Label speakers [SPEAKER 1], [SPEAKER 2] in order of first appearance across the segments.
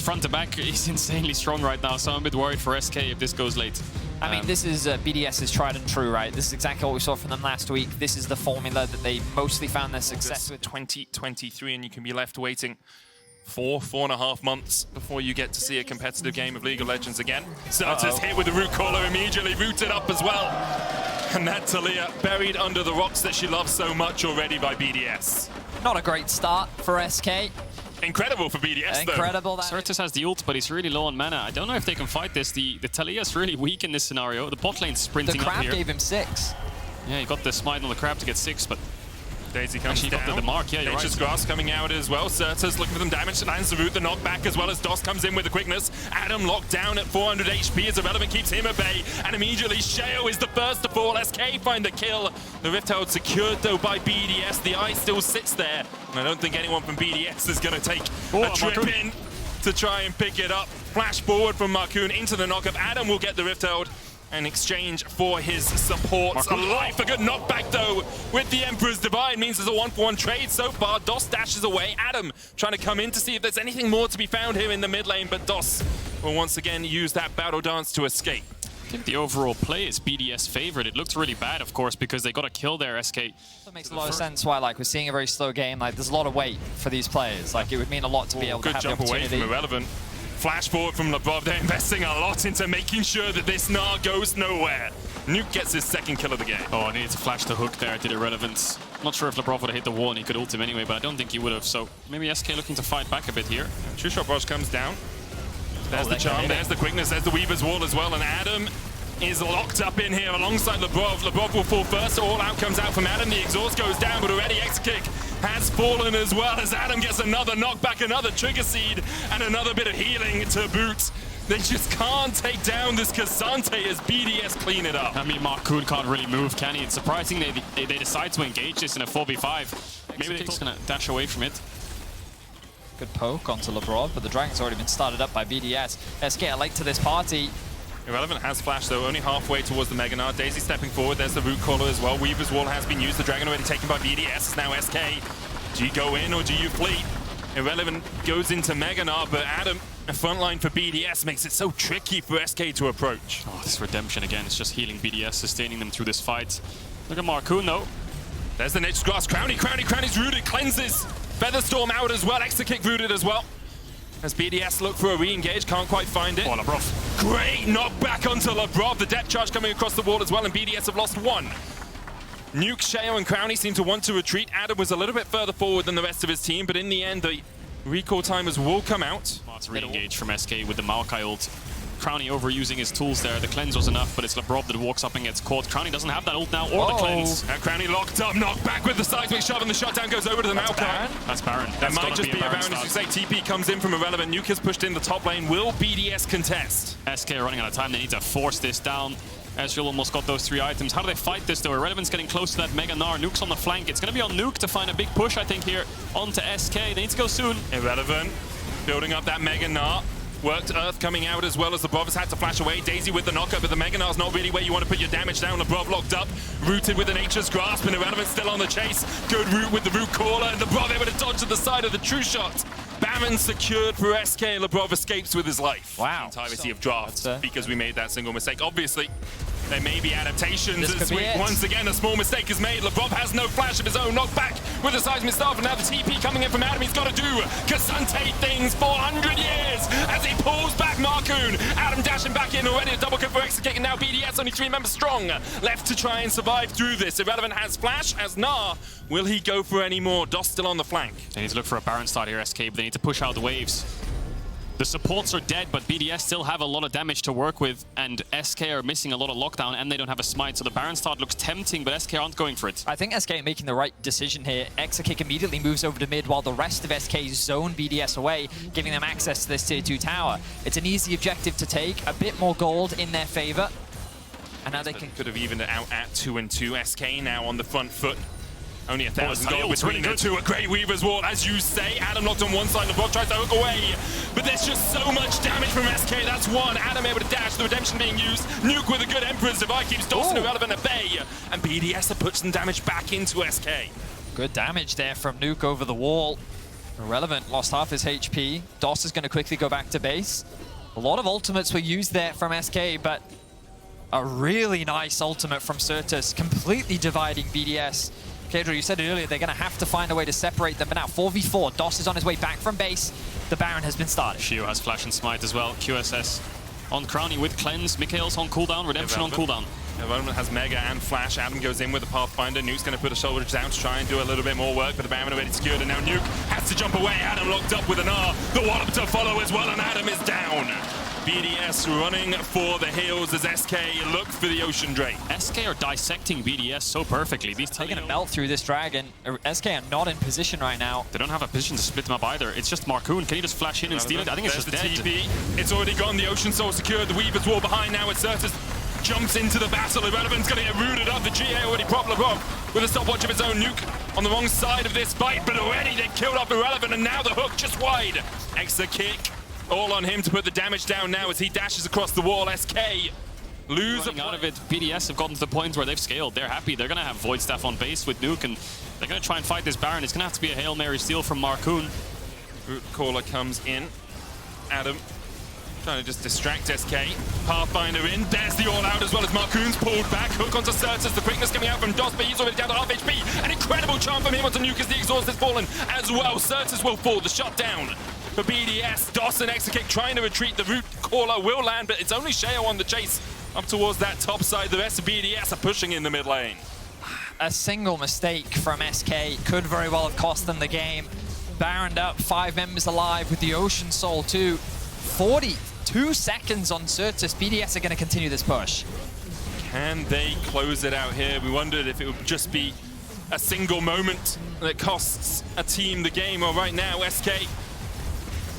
[SPEAKER 1] front to back, he's insanely strong right now, so I'm a bit worried for SK if this goes late.
[SPEAKER 2] I mean, this is BDS's tried and true, right? This is exactly what we saw from them last week. This is the formula that they mostly found their success with.
[SPEAKER 3] 2023, and you can be left waiting 4.5 months before you get to see a competitive game of League of Legends again. Xerxes hit with the root caller, immediately rooted up as well. And that Talia buried under the rocks that she loves so much already by BDS.
[SPEAKER 2] Not a great start for SK.
[SPEAKER 3] Incredible for BDS, though.
[SPEAKER 2] Incredible.
[SPEAKER 1] Xerxes has the ult, but he's really low on mana. I don't know if they can fight this. The Talia's really weak in this scenario. The bot lane's sprinting up here.
[SPEAKER 2] The crab gave him 6.
[SPEAKER 1] Yeah, he got the smite on the crab to get 6, but
[SPEAKER 3] Daisy comes down.
[SPEAKER 1] Got the mark. Yeah, you're
[SPEAKER 3] Nature's
[SPEAKER 1] right.
[SPEAKER 3] Grasp coming out as well. Xerxes looking for them damage. Lands the root, the knockback, as well as DOS comes in with the quickness. Adam locked down at 400 HP as Irrelevant keeps him at bay. And immediately Sheo is the first to fall. SK find the kill. The Rift Herald secured though by BDS. The eye still sits there. And I don't think anyone from BDS is going to take a trip in to try and pick it up. Flash forward from Marcoon into the knockup. Adam will get the Rift Herald in exchange for his support. Alive, a good knockback though with the Emperor's Divine means there's a 1-for-1 trade so far. DOS dashes away. Adam trying to come in to see if there's anything more to be found here in the mid lane, but DOS will once again use that battle dance to escape.
[SPEAKER 1] I think the overall play is BDS favorite. It looks really bad, of course, because they got a kill there, SK.
[SPEAKER 2] That makes a lot of sense why, like, we're seeing a very slow game. Like, there's a lot of weight for these players. Like, it would mean a lot to be able to have the opportunity.
[SPEAKER 3] Good jump away from Irrelevant. Flash forward from Lebrov. They're investing a lot into making sure that this Gnar goes nowhere. Nuke gets his second kill of the game.
[SPEAKER 1] Oh, I needed to flash the hook there, did Irrelevant. Not sure if Lebrov would have hit the wall and he could ult him anyway, but I don't think he would have. So maybe SK looking to fight back a bit here.
[SPEAKER 3] True Shot Rush comes down. There's the charm, there's the quickness, there's the Weaver's Wall as well, and Adam is locked up in here alongside Lebrov. Lebrov will fall first. All out comes out from Adam. The exhaust goes down, but already X-Kick has fallen as well as Adam gets another knockback, another Trigger Seed, and another bit of healing to boot. They just can't take down this Cassante as BDS clean it up.
[SPEAKER 1] I mean, Marcoon can't really move, can he? It's surprising they decide to engage this in a 4v5. Maybe they're just going to dash away from it.
[SPEAKER 2] Good poke onto Lebrov, but the Dragon's already been started up by BDS. Let's get late to this party.
[SPEAKER 3] Irrelevant has flash though, only halfway towards the Mega Gnar. Daisy stepping forward, there's the root caller as well. Weaver's Wall has been used, the Dragon already taken by BDS. It's now SK. Do you go in or do you flee? Irrelevant goes into Mega Gnar, but Adam, a frontline for BDS, makes it so tricky for SK to approach.
[SPEAKER 1] Oh, this redemption again, it's just healing BDS, sustaining them through this fight. Look at Marcoon though.
[SPEAKER 3] There's the Nature's Grasp. Crowny's rooted, cleanses. Featherstorm out as well, Extra Kick rooted as well. As BDS look for a re-engage, can't quite find it.
[SPEAKER 1] Oh, Lebrov.
[SPEAKER 3] Great knockback onto Lebrov. The depth charge coming across the wall as well, and BDS have lost one. Nuke, Sheo, and Crowny seem to want to retreat. Adam was a little bit further forward than the rest of his team, but in the end, the recall timers will come out.
[SPEAKER 1] Smart re-engage from SK with the Maokai ult. Crowny overusing his tools there. The cleanse was enough, but it's Lebrov that walks up and gets caught. Crowny doesn't have that ult now, or the cleanse.
[SPEAKER 3] And Crowny locked up, knocked back with the seismic shove, and the shutdown goes over to the Maokai.
[SPEAKER 1] That's Baron.
[SPEAKER 3] That might just be a Baron, as you say. TP comes in from Irrelevant. Nuke has pushed in the top lane. Will BDS contest?
[SPEAKER 1] SK are running out of time. They need to force this down. Ezreal almost got those 3 items. How do they fight this though? Irrelevant's getting close to that Mega Gnar. Nuke's on the flank. It's going to be on Nuke to find a big push, I think, here onto SK. They need to go soon.
[SPEAKER 3] Irrelevant building up that Mega Gnar. Worked Earth coming out as well as Lebrov has had to flash away. Daisy with the knockup, but the Mega Gnar's not really where you want to put your damage down. Lebrov locked up, rooted with the Nature's Grasp, and Irrelevant still on the chase. Good root with the root caller, and Lebrov able to dodge to the side of the True Shot. Baron secured for SK. Lebrov escapes with his life.
[SPEAKER 2] Wow.
[SPEAKER 3] The entirety of draft because we made that single mistake. Obviously, there may be adaptations this week. Once again, a small mistake is made. Lebrov has no flash of his own. Knocked back with the seismic staff, and now the TP coming in from Adam. He's got to do Cassante things for 100 years as he pulls back Marcoon. Adam dashing back in already. A double kick for Extra Kick, and now BDS only 3 members strong left to try and survive through this. Irrelevant has flash as Gnar. Will he go for any more? DOS still on the flank.
[SPEAKER 1] They need to look for a Baron start here, SK, but they need to push out the waves. The supports are dead, but BDS still have a lot of damage to work with, and SK are missing a lot of lockdown, and they don't have a smite, so the Baron start looks tempting, but SK aren't going for it.
[SPEAKER 2] I think SK are making the right decision here. Exakick immediately moves over to mid, while the rest of SK zone BDS away, giving them access to this tier 2 tower. It's an easy objective to take, a bit more gold in their favor, and now they could
[SPEAKER 3] have evened it out at 2-2. SK now on the front foot. Only 1,000 gold between the two. A great Weaver's Wall, as you say. Adam locked on one side, LeBron tries to hook away. But there's just so much damage from SK. That's one. Adam able to dash, the redemption being used. Nuke with a good Emperor's Divine keeps Dawson Irrelevant at bay. And BDS have put some damage back into SK.
[SPEAKER 2] Good damage there from Nuke over the wall. Irrelevant lost half his HP. DOS is going to quickly go back to base. A lot of ultimates were used there from SK, but a really nice ultimate from Certus, completely dividing BDS. Caedrel, you said earlier they're going to have to find a way to separate them, but now 4v4. DOS is on his way back from base. The Baron has been started.
[SPEAKER 1] Shio has Flash and Smite as well. QSS on Crowny with Cleanse. Mikhail's on cooldown. Redemption on cooldown.
[SPEAKER 3] Irrelevant has Mega and Flash. Adam goes in with the Pathfinder. Nuke's going to put a shoulder down to try and do a little bit more work, but the Baron already secured, and now Nuke has to jump away. Adam locked up with an R. The wallop to follow as well, and Adam is down. BDS running for the heals as SK look for the Ocean Drake.
[SPEAKER 1] SK are dissecting BDS so perfectly. These
[SPEAKER 2] They're going to melt through this dragon. SK are not in position right now.
[SPEAKER 1] They don't have a position to split them up either. It's just Marcoon. Can he just flash in and steal it? I think it's just dead.
[SPEAKER 3] TP. It's already gone. The Ocean Soul secured. The Weaver's wall behind now. It's Certus jumps into the battle. Irrelevant's going to get rooted up. The GA already propped up with a stopwatch of his own. Nuke on the wrong side of this fight, but already they killed off Irrelevant, and now the hook just wide. Extra kick. All on him to put the damage down now as he dashes across the wall. SK lose
[SPEAKER 1] out of it. BDS have gotten to the point where they've scaled. They're happy. They're going to have Void Staff on base with Nuke, and they're going to try and fight this Baron. It's going to have to be a Hail Mary steal from Marcoon.
[SPEAKER 3] Root Caller comes in. Adam trying to just distract SK. Pathfinder in. There's the all-out as well as Marcoon's pulled back. Hook onto Certus. The quickness coming out from DOS, but he's already down to half HP. An incredible charm from him onto Nuke as the exhaust has fallen as well. Certus will fall. The shot down for BDS. DOS and Exakick trying to retreat. The Root Caller will land, but it's only Sheo on the chase up towards that top side. The rest of BDS are pushing in the mid lane.
[SPEAKER 2] A single mistake from SK could very well have cost them the game. Baroned up, 5 members alive with the Ocean Soul too. 42 seconds on Certus. BDS are going to continue this push.
[SPEAKER 3] Can they close it out here? We wondered if it would just be a single moment that costs a team the game. Well, right now, SK,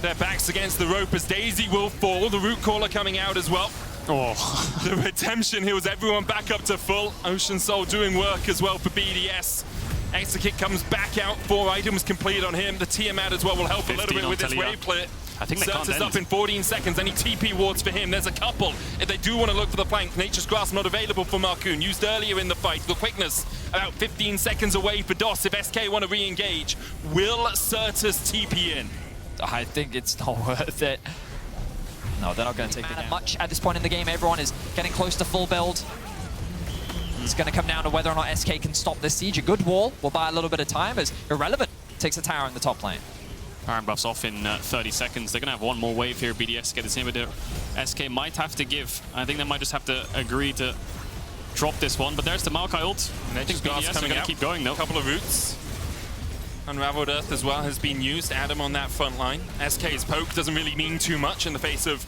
[SPEAKER 3] their backs against the rope as Daisy will fall. The Root Caller coming out as well.
[SPEAKER 1] Oh.
[SPEAKER 3] The redemption heals everyone back up to full. Ocean Soul doing work as well for BDS. Extra kick comes back out. 4 items complete on him. The Tiamat as well will help a little bit with this wave clear.
[SPEAKER 1] I think they can't end.
[SPEAKER 3] Up in 14 seconds. Any TP wards for him. There's a couple. If they do want to look for the flank, Nature's Grasp not available for Marcoon. Used earlier in the fight. The quickness about 15 seconds away for DOS. If SK want to re-engage, will Certus TP in?
[SPEAKER 2] I think it's not worth it. No, they're not going to take the game. Much at this point in the game. Everyone is getting close to full build. It's going to come down to whether or not SK can stop this siege. A good wall will buy a little bit of time as Irrelevant takes a tower in the top lane.
[SPEAKER 1] Baron buffs off in 30 seconds. They're going to have one more wave here. BDS get the same, but SK might have to give. I think they might just have to agree to drop this one. But there's the Maokai ult. I think BDS are going to keep going though.
[SPEAKER 3] A couple of roots. Unraveled Earth as well has been used. Adam on that front line. SK's poke doesn't really mean too much in the face of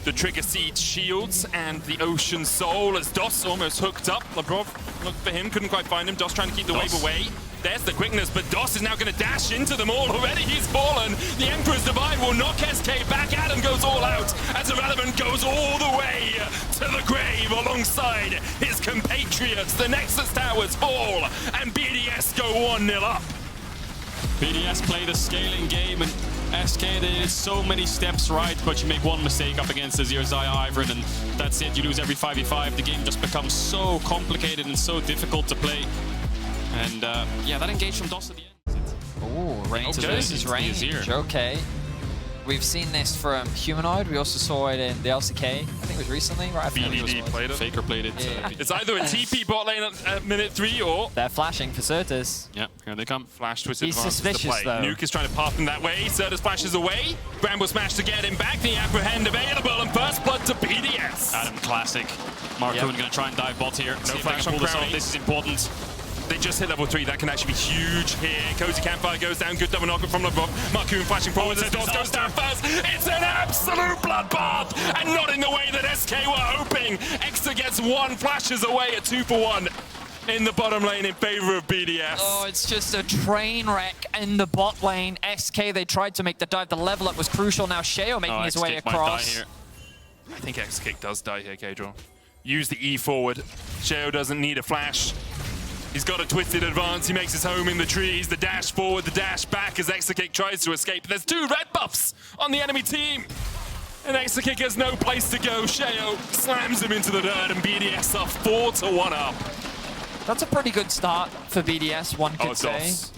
[SPEAKER 3] the Trigger Siege shields and the Ocean Soul as DOS almost hooked up. Labrov looked for him, couldn't quite find him. DOS trying to keep the wave away. There's the quickness, but DOS is now going to dash into them all. Already he's fallen. The Emperor's Divine will knock SK back. Adam goes all out as Irrelevant goes all the way to the grave alongside his compatriots. The Nexus Towers fall and BDS go 1-0 up.
[SPEAKER 1] BDS play the scaling game, and SK, they did so many steps right, but you make one mistake up against Azir, Xayah, Ivern, and that's it. You lose every 5v5. The game just becomes so complicated and so difficult to play. And yeah, that engage from DOS at the end.
[SPEAKER 2] Oh, range versus range. Okay. We've seen this from Humanoid. We also saw it in the LCK. I think it was recently, right?
[SPEAKER 3] BDD played it.
[SPEAKER 1] Faker played it.
[SPEAKER 2] Yeah.
[SPEAKER 3] It's either a TP bot lane at minute 3 or...
[SPEAKER 2] They're flashing for Certus.
[SPEAKER 1] Yeah, here they come.
[SPEAKER 3] Flash twisted
[SPEAKER 2] He's
[SPEAKER 3] advances to
[SPEAKER 2] suspicious,
[SPEAKER 3] play.
[SPEAKER 2] though.
[SPEAKER 3] Nuke is trying to path him that way. Certus flashes away. Bramble smash to get him back. The Apprehend available, and first blood to BDS.
[SPEAKER 1] Adam classic. Marcoon going to try and dive bot here.
[SPEAKER 3] No flash on Crowny.
[SPEAKER 1] This is important.
[SPEAKER 3] They just hit level 3. That can actually be huge here. Cozy Campfire goes down. Good double knock from LeBron. Marcoon flashing forward. The DOS goes down first. It's an absolute bloodbath. And not in the way that SK were hoping. Exa gets 1, flashes away at 2 for 1 in the bottom lane in favor of BDS.
[SPEAKER 2] Oh, it's just a train wreck in the bot lane. SK, they tried to make the dive. The level up was crucial. Now Sheo making his way across.
[SPEAKER 3] I think X-Kick does die here, Caedrel. Use the E forward. Sheo doesn't need a flash. He's got a twisted advance. He makes his home in the trees. The dash forward, the dash back as Exakick tries to escape. There's 2 red buffs on the enemy team. And Exakick has no place to go. Sheo slams him into the dirt, and BDS are 4-1 up.
[SPEAKER 2] That's a pretty good start for BDS, one could say.
[SPEAKER 3] DOS.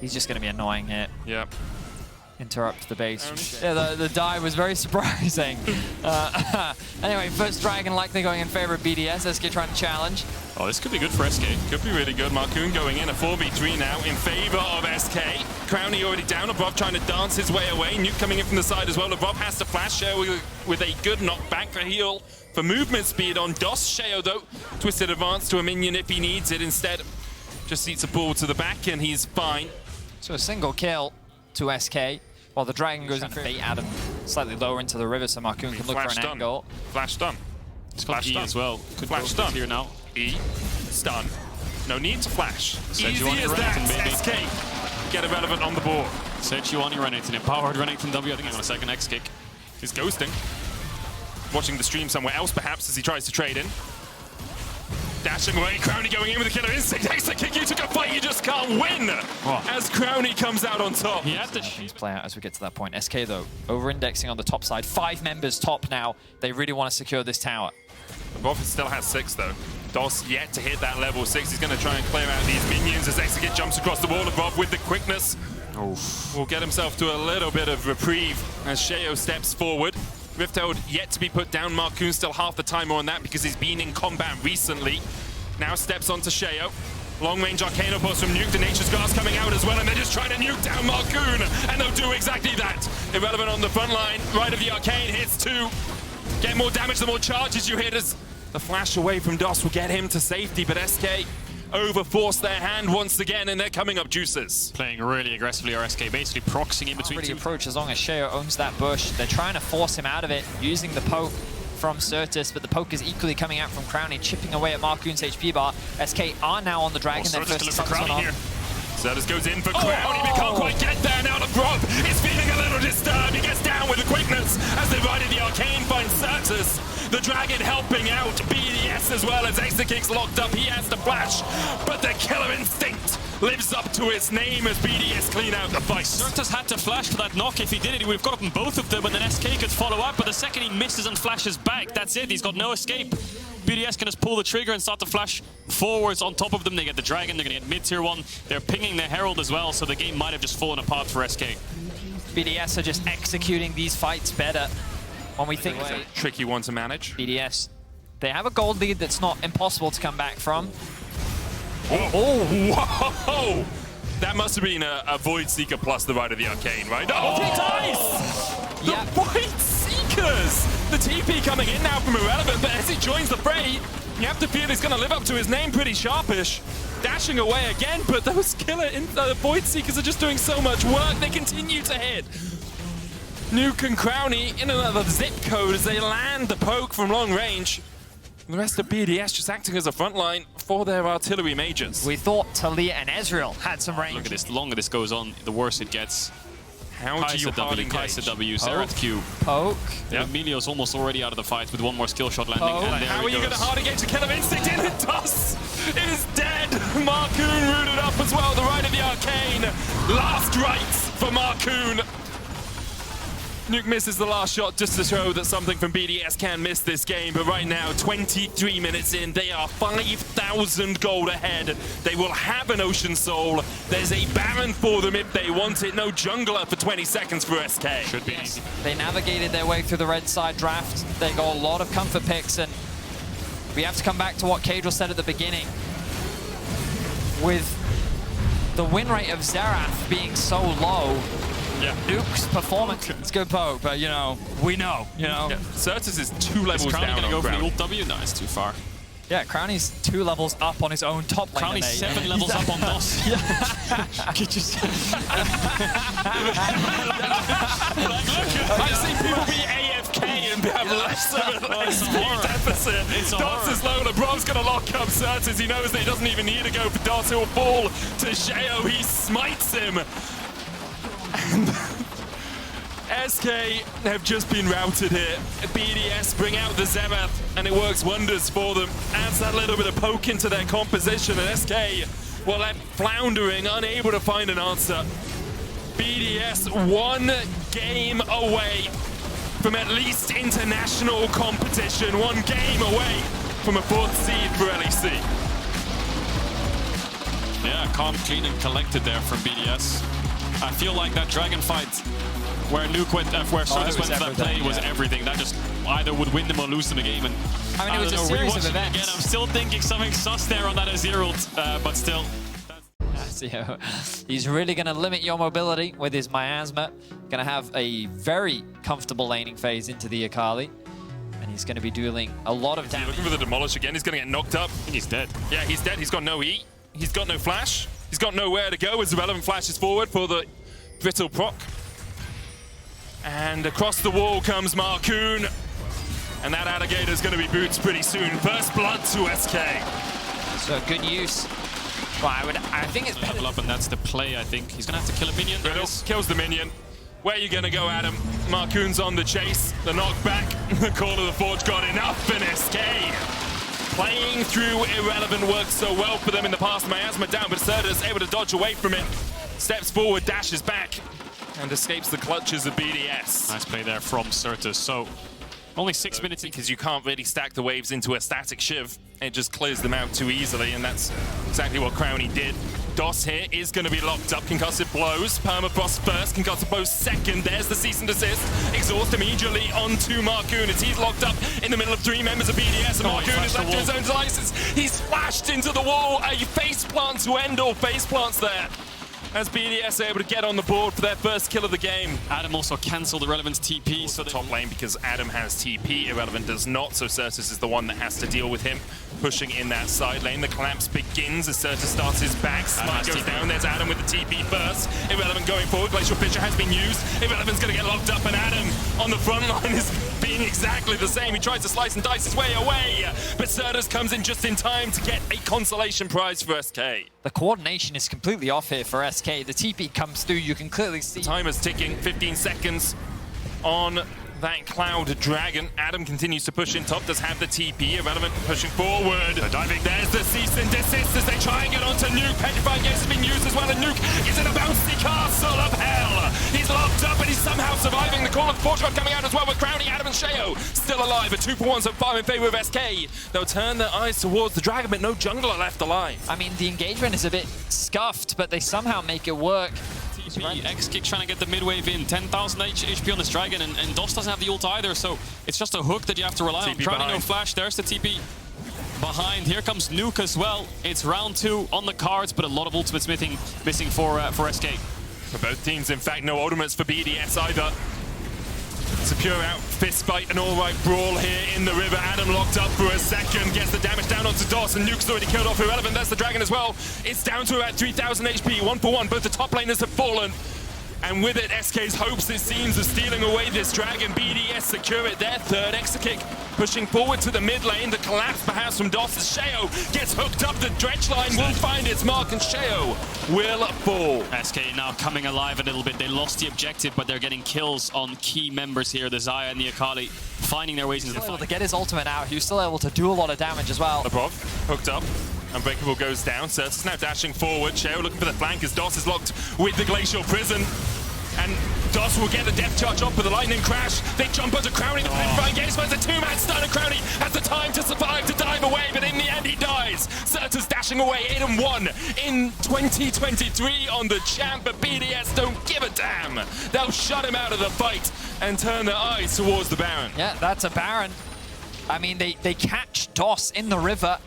[SPEAKER 2] He's just going to be annoying here.
[SPEAKER 3] Yep.
[SPEAKER 2] interrupt the base. Yeah, the dive was very surprising. Anyway, first Dragon likely going in favor of BDS. SK trying to challenge.
[SPEAKER 1] Oh, this could be good for SK.
[SPEAKER 3] Could be really good. Marcoon going in a 4v3 now in favor of SK. Crowny already down. Above trying to dance his way away. Nuke coming in from the side as well. Above has to flash Sheo with a good knockback for heal. For movement speed on DOS. Sheo though, twisted advance to a minion if he needs it. Instead, just eats a ball to the back and he's fine.
[SPEAKER 2] So a single kill to SK. While the Dragon goes in for bait Adam slightly lower into the river so Marcoon can look for an angle.
[SPEAKER 3] Flash stun.
[SPEAKER 1] It's got E as well. Could
[SPEAKER 3] flash stun
[SPEAKER 1] here now.
[SPEAKER 3] E. Stun. No need to flash.
[SPEAKER 1] Set
[SPEAKER 3] Easy
[SPEAKER 1] you on
[SPEAKER 3] as
[SPEAKER 1] your
[SPEAKER 3] that.
[SPEAKER 1] Renekton,
[SPEAKER 3] SK get irrelevant on the board.
[SPEAKER 1] Set you on your Renekton. Empowered Renekton W. I think I'm on a second X kick.
[SPEAKER 3] He's ghosting. Watching the stream somewhere else perhaps as he tries to trade in. Dashing away, Crowny going in with a killer instinct. Extra kick, you took a fight you just can't win. As Crowny comes out on top.
[SPEAKER 1] He had to
[SPEAKER 2] play out as we get to that point. SK though, over-indexing on the top side. 5 members top now. They really want to secure this tower.
[SPEAKER 3] Bo5 still has 6 though. DOS yet to hit that level 6. He's going to try and clear out these minions as Exegit jumps across the wall above with the quickness. Will get himself to a little bit of reprieve as Sheo steps forward. Rifthold yet to be put down. Marcoon still half the timer on that because he's been in combat recently. Now steps onto Sheo. Long-range Arcano pulse from Nuke. The Nature's Guard's coming out as well, and they're just trying to nuke down Marcoon, and they'll do exactly that. Irrelevant on the front line. Right of the Arcane hits 2. Get more damage the more charges you hit as the flash away from DOS will get him to safety, but SK overforce their hand once again, and they're coming up juices.
[SPEAKER 1] playing really aggressively, or SK basically proxying in between two.
[SPEAKER 2] Approach as long as Sheo owns that bush. They're trying to force him out of it using the poke from Certus, but the poke is equally coming out from Crowny, chipping away at Marcoon's HP bar. SK are now on the Dragon. Their first
[SPEAKER 3] for Crowny here. Certus goes in for Crowny, but can't quite get there. Now the Rob is feeling a little disturbed. He gets down with the quickness as they ride in the Arcane, finds Certus. The Dragon helping out BDS as well as Exakic's locked up. He has to flash, but the killer instinct lives up to its name as BDS clean out the fight.
[SPEAKER 1] Certus had to flash for that knock. If he did it, he would have gotten both of them, and then SK could follow up. But the second he misses and flashes back, that's it. He's got no escape. BDS can just pull the trigger and start to flash forwards on top of them. They get the Dragon, they're going to get mid-tier 1. They're pinging the Herald as well, so the game might have just fallen apart for SK.
[SPEAKER 2] BDS are just executing these fights better. When we think
[SPEAKER 3] it's a tricky one to manage.
[SPEAKER 2] BDS, they have a gold lead that's not impossible to come back from.
[SPEAKER 3] Whoa! That must have been a Void Seeker plus the Rite of the Arcane, right? Oh, he dies! The Void Seekers! The TP coming in now from Irrelevant, but as he joins the fray, you have to feel he's going to live up to his name pretty sharpish. Dashing away again, but those killer Void Seekers are just doing so much work. They continue to hit. Nuke and Crowny in another zip code as they land the poke from long range. The rest of BDS just acting as a front line for their artillery mages.
[SPEAKER 2] We thought Talia and Ezreal had some range.
[SPEAKER 1] Look at this, the longer this goes on, the worse it gets.
[SPEAKER 3] How do you hard engage?
[SPEAKER 1] Kai'Sa W, Xerath Q.
[SPEAKER 2] Poke.
[SPEAKER 1] Yeah, Emilio's almost already out of the fight with one more skill shot landing. And
[SPEAKER 3] how are you going to hard engage the killer instinct in? It does! It is dead! Marcoon rooted up as well, the Rite of the Arcane. Last rites for Marcoon. Nuke misses the last shot just to show that something from BDS can miss this game, but right now, 23 minutes in, they are 5,000 gold ahead. They will have an Ocean Soul. There's a Baron for them if they want it. No jungler for 20 seconds for SK.
[SPEAKER 1] Should be easy.
[SPEAKER 2] They navigated their way through the red side draft. They got a lot of comfort picks, and we have to come back to what Caedrel said at the beginning. With the win rate of Xerath being so low, Nuke's performance. It's good poke, but you know, we know, you know.
[SPEAKER 3] Yeah. Certus is 2 levels down.
[SPEAKER 1] Is Crowny going to go for the
[SPEAKER 3] ground.
[SPEAKER 1] ult W? No, it's too far.
[SPEAKER 2] Yeah, Crowny's 2 levels up on his own top lane.
[SPEAKER 1] Crowny's 7 levels up on DOS. Could you say?
[SPEAKER 3] I've seen people be AFK and have less of an speed deficit. DOS is low, LeBron's going to lock up Certus. He knows that he doesn't even need to go for DOS. He'll fall to Sheo. He smites him. And SK have just been routed here. BDS bring out the Xerath, and it works wonders for them. Adds that little bit of poke into their composition, and SK, well, left floundering, unable to find an answer. BDS 1 game away from at least international competition. 1 game away from a 4th seed for LEC.
[SPEAKER 1] Yeah, calm, clean, and collected there from BDS. I feel like that Dragon fight where Nuke went, where Certus went for that play was everything. That just either would win them or lose them the game. And
[SPEAKER 2] I mean, it was a series of events.
[SPEAKER 1] Again, I'm still thinking something sus there on that Azerald, but still.
[SPEAKER 2] So he's really going to limit your mobility with his miasma. Going to have a very comfortable laning phase into the Akali. And he's going to be dealing a lot of damage.
[SPEAKER 3] Looking for the demolish again. He's going to get knocked up.
[SPEAKER 1] I think he's dead.
[SPEAKER 3] Yeah, he's dead. He's got no E. He's got no flash. He's got nowhere to go as the relevant flashes forward for the brittle proc. And across the wall comes Marcoon. And that alligator's going to be boots pretty soon. First blood to SK.
[SPEAKER 2] So good use. Well, I think it's better.
[SPEAKER 1] Level up, and that's the play, I think. He's going to have to kill a minion.
[SPEAKER 3] Riddle kills the minion. Where are you going to go, Adam? Marcoon's on the chase. The knockback. The Call of the Forge got enough, and SK playing through Irrelevant worked so well for them in the past. Miasma down, but Certus able to dodge away from it. Steps forward, dashes back, and escapes the clutches of BDS.
[SPEAKER 1] Nice play there from Certus. So only 6 minutes.
[SPEAKER 3] Because you can't really stack the waves into a static shiv. It just clears them out too easily, and that's exactly what Crowny did. DOS here is going to be locked up. Concussive blows. Permafrost first. Concussive blows second. There's the cease and desist. Exhaust immediately onto Marcoon as he's locked up in the middle of 3 members of BDS. And Marcoon is left to his own devices. He's splashed into the wall. A face plant to end all face plants there. As BDS are able to get on the board for their first kill of the game.
[SPEAKER 1] Adam also cancelled Irrelevant's TP.
[SPEAKER 3] So the top lane because Adam has TP, Irrelevant does not, so Certus is the one that has to deal with him. Pushing in that side lane, the collapse begins as Certus starts his back. Smite goes down, there's Adam with the TP first. Irrelevant going forward, Glacial Fissure has been used. Irrelevant's going to get locked up, and Adam on the front line is being exactly the same. He tries to slice and dice his way away, but Certus comes in just in time to get a consolation prize for SK.
[SPEAKER 2] The coordination is completely off here for SK. The TP comes through, you can clearly see.
[SPEAKER 3] Timer's ticking, 15 seconds on that Cloud Dragon. Adam continues to push in top, does have the TP. Irrelevant pushing forward. Diving. There's the cease and desist as they try and get onto Nuke. Petrifying Gaze has been used as well, and Nuke is in a bouncy castle of hell. He's locked up, and he's somehow surviving. The Call of the Forge coming out as well with Crowny, Adam, and Sheo still alive. A 2-for-1 so far in favor of SK. They'll turn their eyes towards the Dragon, but no jungler left alive.
[SPEAKER 2] I mean, the engagement is a bit scuffed, but they somehow make it work.
[SPEAKER 1] X-Kick trying to get the mid-wave in. 10,000 HP on this Dragon, and DOS doesn't have the ult either, so it's just a hook that you have to rely on. Crowny no flash, there's the TP behind. Here comes Nuke as well. It's round 2 on the cards, but a lot of ultimates missing for SK.
[SPEAKER 3] For both teams, in fact, no ultimates for BDS either. It's a pure out fist fight, an all-right brawl here in the river. Adam locked up for a second, gets the damage down onto DOS, and Nuke's already killed off Irrelevant. That's the Dragon as well. It's down to about 3,000 HP, 1-for-1. Both the top laners have fallen. And with it, SK's hopes, it seems, of stealing away this Dragon. BDS secure it, their third Exakick. Pushing forward to the mid lane, the collapse perhaps from DOS as Sheo gets hooked up. The dredge line will find its mark, and Sheo will fall.
[SPEAKER 1] SK now coming alive a little bit. They lost the objective, but they're getting kills on key members here. The Xayah and the Akali finding their ways into the fight.
[SPEAKER 2] To get his ultimate out, he was still able to do a lot of damage as well.
[SPEAKER 3] Above, hooked up. Unbreakable goes down. Certus now dashing forward. Sheo looking for the flank as DOS is locked with the Glacial Prison. And DOS will get a death charge off with the lightning crash. They jump onto Crowny. The Petrifying Gaze finds a 2-man stun, and Crowny has the time to survive to dive away, but in the end he dies. Certus dashing away 8-1 in 2023 on the champ, but BDS don't give a damn. They'll shut him out of the fight and turn their eyes towards the Baron.
[SPEAKER 2] Yeah, that's a Baron. I mean, they catch DOS in the river.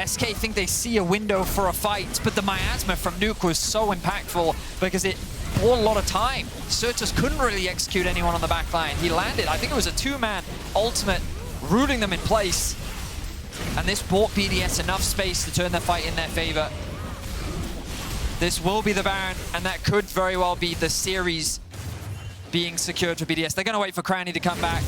[SPEAKER 2] SK think they see a window for a fight, but the miasma from Nuke was so impactful because it bought a lot of time. Certus couldn't really execute anyone on the back line. He landed, I think it was a 2-man ultimate, rooting them in place. And this bought BDS enough space to turn their fight in their favor. This will be the Baron, and that could very well be the series being secured for BDS. They're going to wait for Crowny to come back.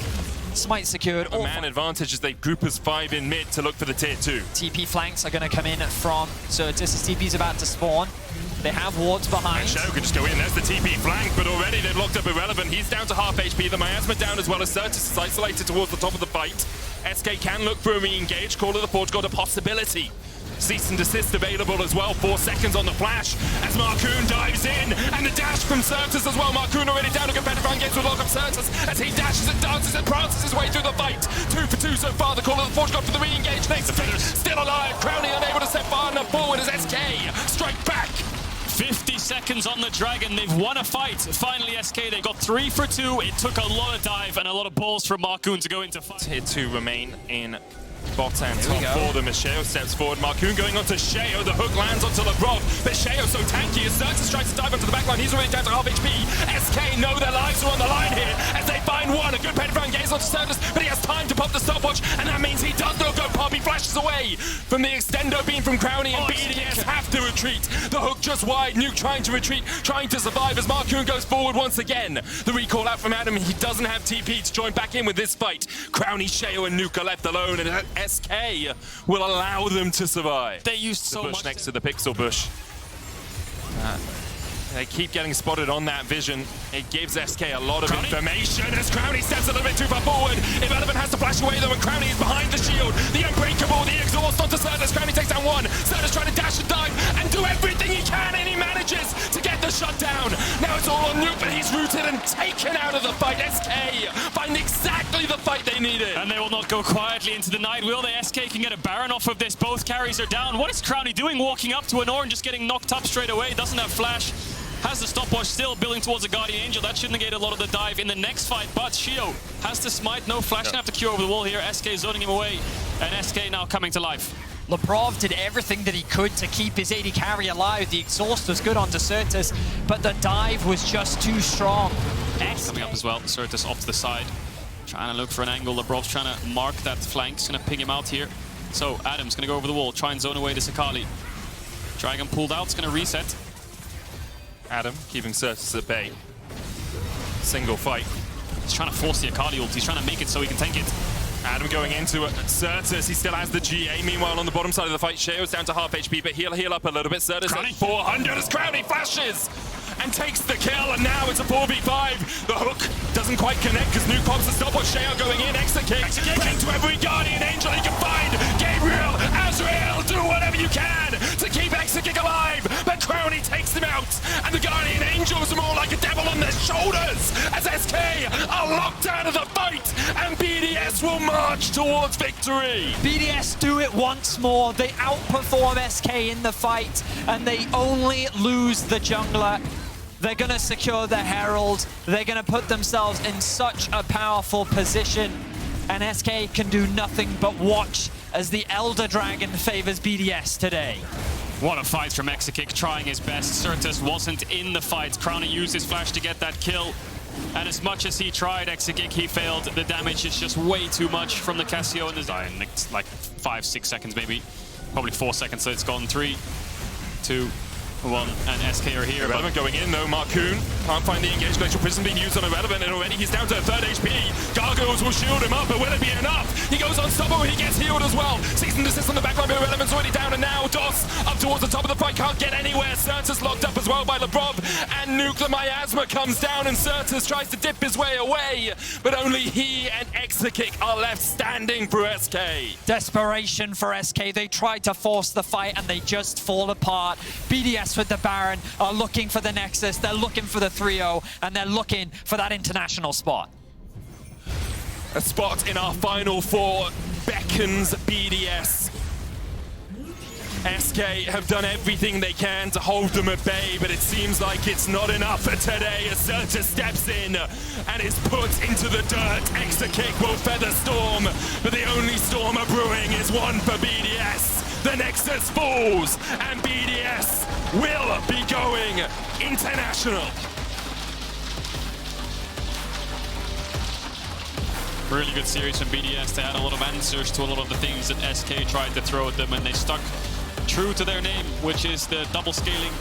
[SPEAKER 2] Smite secured.
[SPEAKER 3] A man advantage as they group as 5 in mid to look for the tier 2.
[SPEAKER 2] TP flanks are going to come in from Certus as TP's about to spawn. They have wards behind.
[SPEAKER 3] And Sheo can just go in. There's the TP flank, but already they've locked up Irrelevant. He's down to half HP. The miasma down as well as Certus is isolated towards the top of the fight. SK can look for a re-engage. Call of the Forge got a possibility. Cease and desist available as well. 4 seconds on the flash as Marcoon dives in, and the dash from Certus as well. Marcoon already down to Petrifying Gaze will lock up Certus as he dashes and dances and prances his way through the fight. 2 for 2 so far. The Call of the Forge got for the re-engage. Next still alive. Crowny unable to step far enough forward as SK strike back.
[SPEAKER 1] 50 seconds on the Dragon. They've won a fight. Finally, SK, they got 3 for 2. It took a lot of dive and a lot of balls from Marcoon to go into fight.
[SPEAKER 3] Here to remain in bot and top for them as Sheo steps forward. Marcoon going onto Sheo. The hook lands onto LeBron, but Sheo so tanky as Certus tries to dive onto the backline. He's already down to half HP. SK know their lives are on the line here as they find one. A good Pedophone gaze onto Certus, but he has time to pop the stopwatch, and that means he does not go pop. He flashes away from the extendo beam from Crownie, and BDS have to retreat. The hook just wide. Nuke trying to retreat, trying to survive as Marcoon goes forward once again. The recall out from Adam. He doesn't have TP to join back in with this fight. Crownie, Sheo, and Nuke are left alone, and SK will allow them to survive.
[SPEAKER 1] They used so
[SPEAKER 3] bush
[SPEAKER 1] much
[SPEAKER 3] next to the pixel bush. They keep getting spotted on that vision. It gives SK a lot of information as Crownie steps a little bit too far forward. Irrelevant has to flash away though, and Crownie is behind the shield. The Unbreakable, the exhaust onto Certus. Crownie takes down one. Certus trying to dash and dive and do everything he can, and he manages to get the shutdown. Now it's all on Nuke, but he's rooted and taken out of the fight. SK find exactly the fight they needed.
[SPEAKER 1] And they will not go quietly into the night, will they? SK can get a Baron off of this. Both carries are down. What is Crownie doing walking up to an Ore and just getting knocked up straight away? Doesn't have flash. Has the stopwatch, still building towards a Guardian Angel. That should negate a lot of the dive in the next fight, but Sheo has to smite. No flash, gonna have to queue over the wall here. SK zoning him away, and SK now coming to life.
[SPEAKER 2] Lebrov did everything that he could to keep his AD carry alive. The exhaust was good onto Certus, but the dive was just too strong.
[SPEAKER 1] Coming up as well, Certus off to the side. Trying to look for an angle. Lebrov's trying to mark that flank. He's gonna ping him out here. So Adam's gonna go over the wall, try and zone away to Sakali. Dragon pulled out, it's gonna reset.
[SPEAKER 3] Adam keeping Certus at bay. Single fight.
[SPEAKER 1] He's trying to force the Akali ult. He's trying to make it so he can tank it.
[SPEAKER 3] Adam going into Certus. He still has the GA. Meanwhile, on the bottom side of the fight, Sheo's down to half HP, but he'll heal up a little bit. Certus at 400 as Crownie flashes and takes the kill, and now it's a 4v5. The hook doesn't quite connect because Nuke pops the stopwatch. Sheo going in, extra kick, praying to every Guardian Angel he can find. Gabriel, Azrael, do whatever you can to keep Exakick alive, but Crownie takes him out, and the Guardian Angels are more like a devil on their shoulders as SK are locked out of the fight, and BDS will march towards victory.
[SPEAKER 2] BDS do it once more. They outperform SK in the fight, and they only lose the jungler. They're going to secure the Herald. They're going to put themselves in such a powerful position, and SK can do nothing but watch as the Elder Dragon favors BDS today.
[SPEAKER 1] What a fight from Exakick, trying his best. Certus wasn't in the fight. Crownie used his flash to get that kill. And as much as he tried, Exakick, he failed. The damage is just way too much from the Cassio and the in like 5-6 seconds maybe. Probably 4 seconds, so it's gone 3, 2, 1, and SK are here.
[SPEAKER 3] Irrelevant going in though. Marcoon can't find the engaged glacial prism being used on Irrelevant, and already he's down to 3rd HP. Gargoyles will shield him up, but will it be enough? He goes unstoppable, he gets healed as well. Cease and desist on the backline, but Irrelevant's already down, and now Dos up towards the top of the fight, can't get anywhere. Certus locked up as well by Lebrov, and Nuke the Miasma comes down, and Certus tries to dip his way away, but only he and Exakick are left standing for SK.
[SPEAKER 2] Desperation for SK. They tried to force the fight, and they just fall apart. BDS with the Baron are looking for the Nexus, they're looking for the 3-0, and they're looking for that international spot.
[SPEAKER 3] A spot in our final 4 beckons BDS. SK have done everything they can to hold them at bay, but it seems like it's not enough for today as Certus steps in and is put into the dirt. Exakick will feather storm, but the only storm brewing is one for BDS. The Nexus falls, and BDS will be going international.
[SPEAKER 1] Really good series from BDS. They had a lot of answers to a lot of the things that SK tried to throw at them, and they stuck true to their name, which is the double scaling